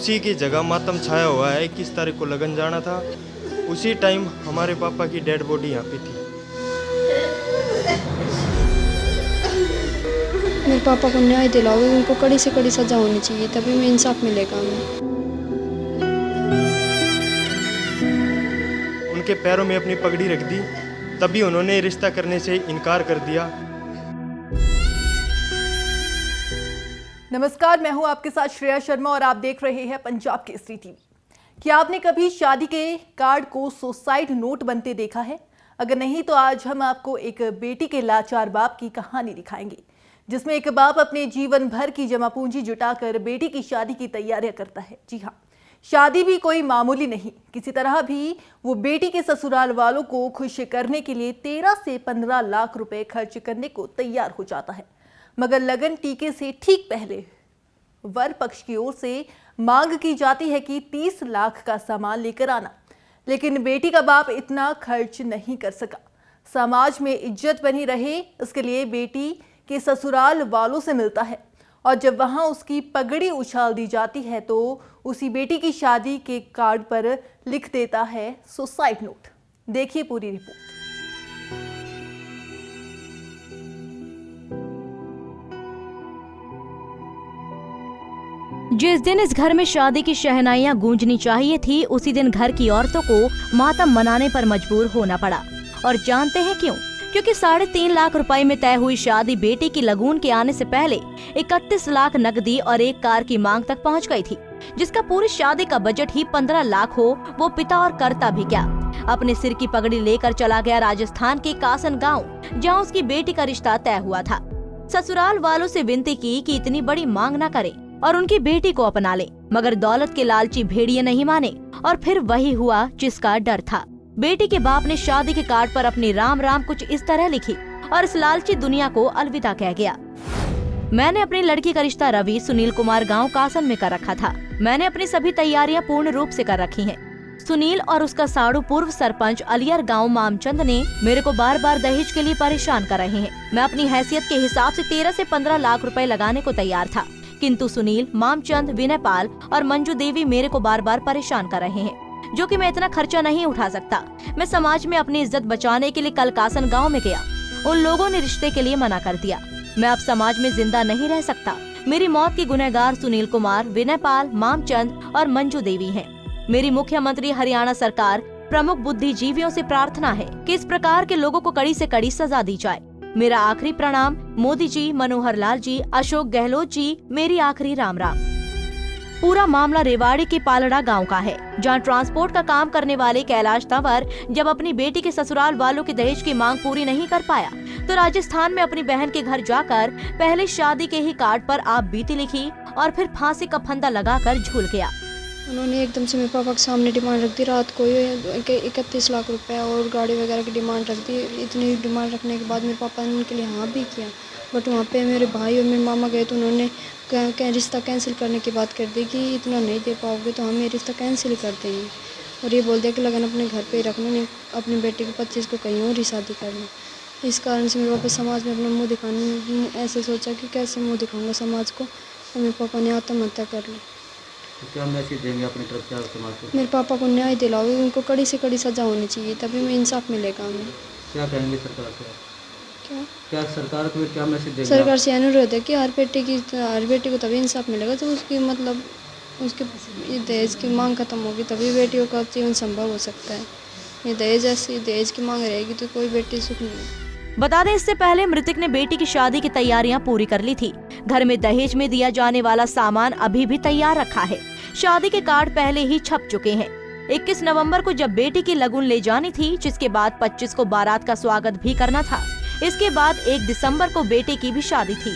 खुशी की जगह मातम छाया हुआ है। 21 तारीख को लगन जाना था, उसी टाइम हमारे पापा की डेड बॉडी यहाँ पे थी। मेरे पापा को न्याय दिलाओ, उनको कड़ी से कड़ी सजा होनी चाहिए, तभी मैं इंसाफ मिलेगा हमें। उनके पैरों में अपनी पगड़ी रख दी, तभी उन्होंने रिश्ता करने से इनकार कर दिया। नमस्कार, मैं हूं आपके साथ श्रेया शर्मा और आप देख रहे हैं पंजाब केसरी टीवी। क्या आपने कभी शादी के कार्ड को सुसाइड नोट बनते देखा है? अगर नहीं तो आज हम आपको एक बेटी के लाचार बाप की कहानी दिखाएंगे, जिसमें एक बाप अपने जीवन भर की जमा पूंजी जुटाकर बेटी की शादी की तैयारियां करता है। जी हाँ, शादी भी कोई मामूली नहीं, किसी तरह भी वो बेटी के ससुराल वालों को खुश करने के लिए 13 से 15 लाख रुपए खर्च करने को तैयार हो जाता है। मगर लगन टीके से ठीक पहले वर पक्ष की ओर से मांग की जाती है कि 30 लाख का सामान लेकर आना, लेकिन बेटी का बाप इतना खर्च नहीं कर सका। समाज में इज्जत बनी रहे, इसके लिए बेटी के ससुराल वालों से मिलता है और जब वहां उसकी पगड़ी उछाल दी जाती है तो उसी बेटी की शादी के कार्ड पर लिख देता है सुसाइड नोट। देखिए पूरी रिपोर्ट। जिस दिन इस घर में शादी की शहनाइयां गूंजनी चाहिए थी, उसी दिन घर की औरतों को मातम मनाने पर मजबूर होना पड़ा। और जानते हैं क्यों? क्योंकि 3.5 लाख रुपए में तय हुई शादी बेटी की लगून के आने से पहले 31 लाख नकदी और एक कार की मांग तक पहुंच गई थी, जिसका पूरी शादी का बजट ही 15 लाख हो, वो पिता और करता भी क्या, अपने सिर की पगड़ी लेकर चला गया राजस्थान के कासन गाँव, जहाँ उसकी बेटी का रिश्ता तय हुआ था। ससुराल वालों से विनती की कि इतनी बड़ी मांग न करे और उनकी बेटी को अपना ले, मगर दौलत के लालची भेड़िए नहीं माने और फिर वही हुआ जिसका डर था। बेटी के बाप ने शादी के कार्ड पर अपनी राम राम कुछ इस तरह लिखी और इस लालची दुनिया को अलविदा कह गया। मैंने अपनी लड़की का रिश्ता रवि सुनील कुमार गांव कासन में कर रखा था। मैंने अपनी सभी तैयारियां पूर्ण रूप से कर रखी हैं। सुनील और उसका साड़ू पूर्व सरपंच अलियर गांव मामचंद ने मेरे को बार बार दहेज के लिए परेशान कर रहे हैं। मैं अपनी हैसियत के हिसाब से 13 से 15 लाख रुपए लगाने को तैयार था, किंतु सुनील, मामचंद, विनयपाल और मंजू देवी मेरे को बार बार परेशान कर रहे हैं, जो कि मैं इतना खर्चा नहीं उठा सकता। मैं समाज में अपनी इज्जत बचाने के लिए कल कासन गांव में गया। उन लोगों ने रिश्ते के लिए मना कर दिया। मैं अब समाज में जिंदा नहीं रह सकता। मेरी मौत के गुनहगार सुनील कुमार, विनयपाल, मामचंद और मंजू देवी हैं। मेरी मुख्यमंत्री हरियाणा सरकार, प्रमुख बुद्धिजीवियों से प्रार्थना है कि इस प्रकार के लोगों को कड़ी से कड़ी सजा दी जाए। मेरा आखिरी प्रणाम मोदी जी, मनोहर लाल जी, अशोक गहलोत जी, मेरी आखिरी राम राम। पूरा मामला रेवाड़ी के पालड़ा गांव का है, जहां ट्रांसपोर्ट का काम करने वाले कैलाश तंवर जब अपनी बेटी के ससुराल वालों के दहेज की मांग पूरी नहीं कर पाया तो राजस्थान में अपनी बहन के घर जाकर पहले शादी के ही कार्ड पर आप बीती लिखी और फिर फांसी का फंदा लगाकर झूल गया। उन्होंने एकदम से मेरे पापा के सामने डिमांड रख दी। रात को 31 लाख रुपए और गाड़ी वगैरह की डिमांड रख दी। इतनी डिमांड रखने के बाद मेरे पापा ने उनके लिए हाँ भी किया, बट वहाँ पे मेरे भाई और मेरे मामा गए तो उन्होंने रिश्ता कैंसिल करने की बात कर दी कि इतना नहीं दे पाओगे तो हम ये रिश्ता कैंसिल कर देंगे, और ये बोल दिया कि लगन अपने घर पे ही रखना, नहीं अपनी बेटी को 25 को कहीं और ही शादी करना। इस कारण से मेरे पापा समाज में अपना मुँह दिखाने ऐसे सोचा कि कैसे मुँह दिखाऊंगा समाज को, और मेरे पापा ने आत्महत्या कर ली। तो क्या मैसेज देंगे अपनी तरफ से समाज को? मेरे पापा को न्याय दिलाओ, उनको कड़ी से कड़ी सजा होनी चाहिए, तभी मैं इंसाफ मिलेगा हमें। क्या कहेंगे सरकार से? क्या सरकार को क्या मैसेज देंगे? सरकार से अनुरोध है कि हर बेटी को तभी इंसाफ मिलेगा जब उसकी मतलब उसके दहेज की मांग खत्म होगी, तभी बेटियों का जीवन संभव हो सकता है। ये दहेज की मांग रहेगी तो कोई बेटी सुख नहीं। बता दें, इससे पहले मृतक ने बेटी की शादी की तैयारियां पूरी कर ली थी। घर में दहेज में दिया जाने वाला सामान अभी भी तैयार रखा है। शादी के कार्ड पहले ही छप चुके हैं। 21 नवंबर को जब बेटी की लगन ले जानी थी, जिसके बाद 25 को बारात का स्वागत भी करना था। इसके बाद 1 दिसंबर को बेटे की भी शादी थी।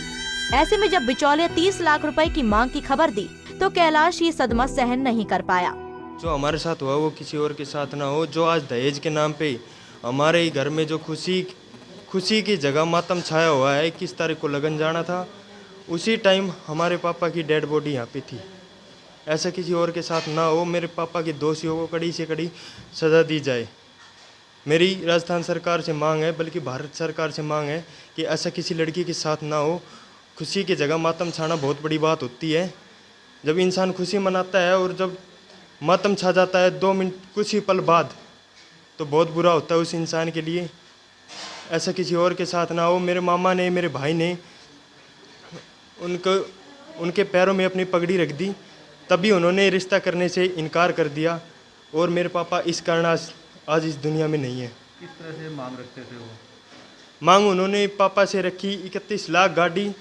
ऐसे में जब बिचौलिया 30 लाख रुपए की मांग की खबर दी तो कैलाश ये सदमा सहन नहीं कर पाया। जो हमारे साथ हुआ वो किसी और के साथ ना हो। जो आज दहेज के नाम पे हमारे ही घर में जो खुशी की जगह मातम छाया हुआ है। 21 तारीख को लगन जाना था, उसी टाइम हमारे पापा की डेड बॉडी यहाँ पे थी। ऐसा किसी और के साथ ना हो। मेरे पापा के दोषियों को कड़ी से कड़ी सज़ा दी जाए। मेरी राजस्थान सरकार से मांग है, बल्कि भारत सरकार से मांग है कि ऐसा किसी लड़की के साथ ना हो। खुशी की जगह मातम छाना बहुत बड़ी बात होती है। जब इंसान खुशी मनाता है और जब मातम छा जाता है 2 मिनट कुछ ही पल बाद, तो बहुत बुरा होता है उस इंसान के लिए। ऐसा किसी और के साथ ना हो। मेरे मामा ने, मेरे भाई ने उनके पैरों में अपनी पगड़ी रख दी, तभी उन्होंने रिश्ता करने से इनकार कर दिया और मेरे पापा इस कारण आज इस दुनिया में नहीं है। किस तरह से मांग रखते थे वो? मांग उन्होंने पापा से रखी 31 लाख गाड़ी,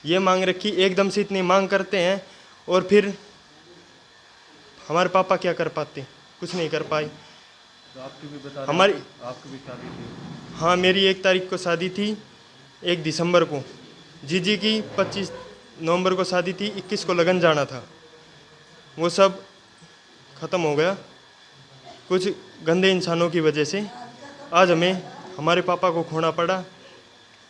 ये मांग रखी। एकदम से इतनी मांग करते हैं और फिर हमारे पापा क्या कर पाते, कुछ नहीं कर पाए। तो आपकी भी बता हमारी आपकी भी शादी थी? हाँ, मेरी 1 तारीख को शादी थी, 1 दिसंबर को। जीजी की 25 नवंबर को शादी थी, 21 को लगन जाना था। वो सब ख़त्म हो गया कुछ गंदे इंसानों की वजह से। आज हमें हमारे पापा को खोना पड़ा।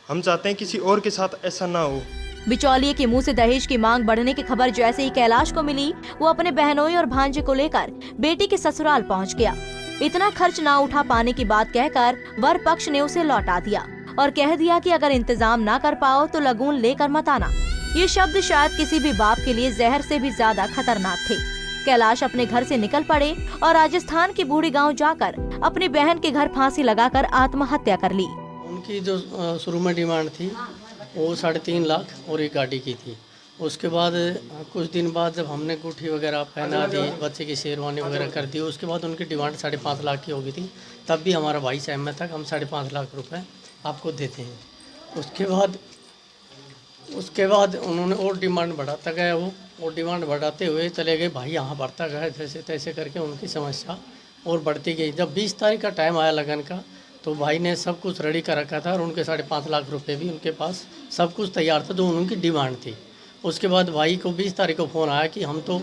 हम चाहते हैं किसी और के साथ ऐसा ना हो। बिचौलिए के मुंह से दहेज की मांग बढ़ने की खबर जैसे ही कैलाश को मिली, वो अपने बहनोई और भांजे को लेकर बेटी के ससुराल पहुंच गया। इतना खर्च ना उठा पाने की बात कहकर वर पक्ष ने उसे लौटा दिया और कह दिया कि अगर इंतजाम ना कर पाओ तो लगून लेकर मत आना। ये शब्द शायद किसी भी बाप के लिए जहर से भी ज्यादा खतरनाक थे। कैलाश अपने घर से निकल पड़े और राजस्थान के बूढ़ी गांव जाकर अपनी बहन के घर फांसी लगाकर आत्महत्या कर ली। उनकी जो शुरू में डिमांड थी वो 3.5 लाख और एक गाड़ी की थी। उसके बाद कुछ दिन बाद जब हमने गुठी वगैरह पहना दी, बच्चे की शेरवानी वगैरह कर दी, उसके बाद उनकी डिमांड 5.5 लाख की हो गई थी। तब भी हमारा भाई सहमत था कि हम 5.5 लाख रुपए आपको देते हैं। उसके बाद उन्होंने और डिमांड बढ़ाता गया। वो डिमांड बढ़ाते हुए चले गए, भाई यहाँ बढ़ता गया, जैसे तैसे करके उनकी समस्या और बढ़ती गई। जब 20 तारीख का टाइम आया लगन का, तो भाई ने सब कुछ रेडी कर रखा था और उनके 5.5 लाख रुपए भी उनके पास सब कुछ तैयार था जो उनकी डिमांड थी। उसके बाद भाई को 20 तारीख को फ़ोन आया कि हम तो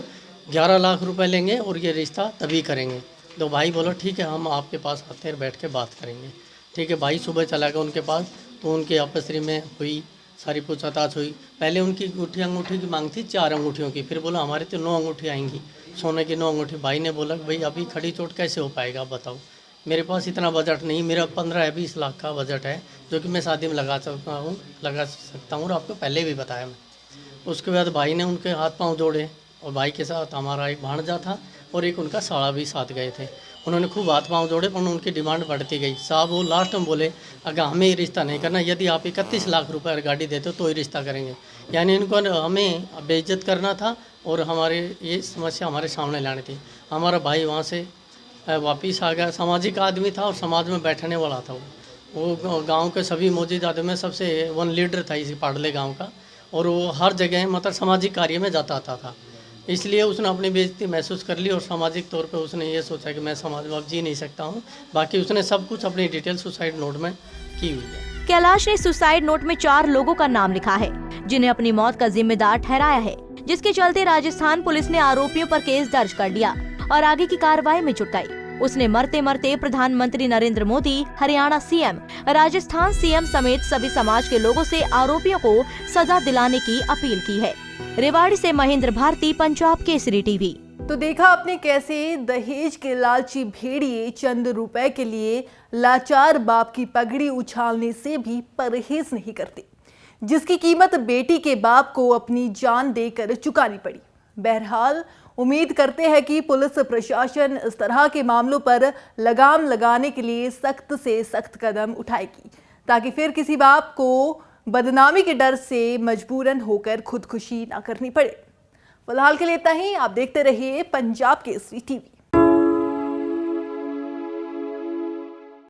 11 लाख रुपए लेंगे और ये रिश्ता तभी करेंगे। तो भाई बोला ठीक है, हम आपके पास आते हैं, बैठ के बात करेंगे। ठीक है, भाई सुबह चला गया उनके पास, तो उनकी आपसरी में हुई, सारी पूछताछ हुई। पहले उनकी अंगूठी की मांग थी 4 अंगूठियों की, फिर बोला हमारे तो 9 अंगूठी आएंगी, सोने की 9 अंगूठी। भाई ने बोला कि भाई अभी खड़ी चोट कैसे हो पाएगा, बताओ, मेरे पास इतना बजट नहीं, मेरा 15-20 लाख का बजट है जो कि मैं शादी में लगा सकता हूँ और आपको पहले भी बताया मैं। उसके बाद भाई ने उनके हाथ पांव जोड़े और भाई के साथ हमारा एक भांजा था और एक उनका साड़ा भी साथ गए थे। उन्होंने खूब हाथ पांव जोड़े पर उनकी डिमांड बढ़ती गई। साहब वो लास्ट में बोले अगर हमें ये रिश्ता नहीं करना, यदि आप 31 लाख रुपए गाड़ी देते हो तो ही रिश्ता करेंगे। यानी इनको हमें बेइज्जत करना था और हमारे ये समस्या हमारे सामने लानी थी। हमारा भाई वहाँ से वापिस आ गया। सामाजिक आदमी था और समाज में बैठने वाला था। वो गांव के सभी मौजूद आदमी में सबसे 1 लीडर था इसी पाडले गांव का, और वो हर जगह मतलब सामाजिक कार्य में जाता आता था। इसलिए उसने अपनी बेइज्जती महसूस कर ली और सामाजिक तौर पे उसने ये सोचा कि मैं समाज में अब जी नहीं सकता हूँ। बाकी उसने सब कुछ अपनी डिटेल सुसाइड नोट में की हुई है। कैलाश ने सुसाइड नोट में 4 लोगों का नाम लिखा है जिन्हें अपनी मौत का जिम्मेदार ठहराया है, जिसके चलते राजस्थान पुलिस ने आरोपियों पर केस दर्ज कर लिया और आगे की कार्रवाई में जुट गई। उसने मरते मरते प्रधानमंत्री नरेंद्र मोदी, हरियाणा सीएम, राजस्थान सीएम समेत सभी समाज के लोगों से आरोपियों को सजा दिलाने की अपील की है। रेवाड़ी से महेंद्र भारती, पंजाब केसरी टीवी। तो देखा आपने कैसे दहेज के लालची भेड़िए चंद रुपए के लिए लाचार बाप की पगड़ी उछालने से भी परहेज नहीं करते, जिसकी कीमत बेटी के बाप को अपनी जान देकर चुकानी पड़ी। बहरहाल उम्मीद करते हैं कि पुलिस प्रशासन इस तरह के मामलों पर लगाम लगाने के लिए सख्त से सख्त कदम उठाएगी, ताकि फिर किसी बाप को बदनामी के डर से मजबूरन होकर खुदकुशी ना करनी पड़े। फिलहाल के लिए इतना ही। आप देखते रहिए पंजाब केसरी टीवी।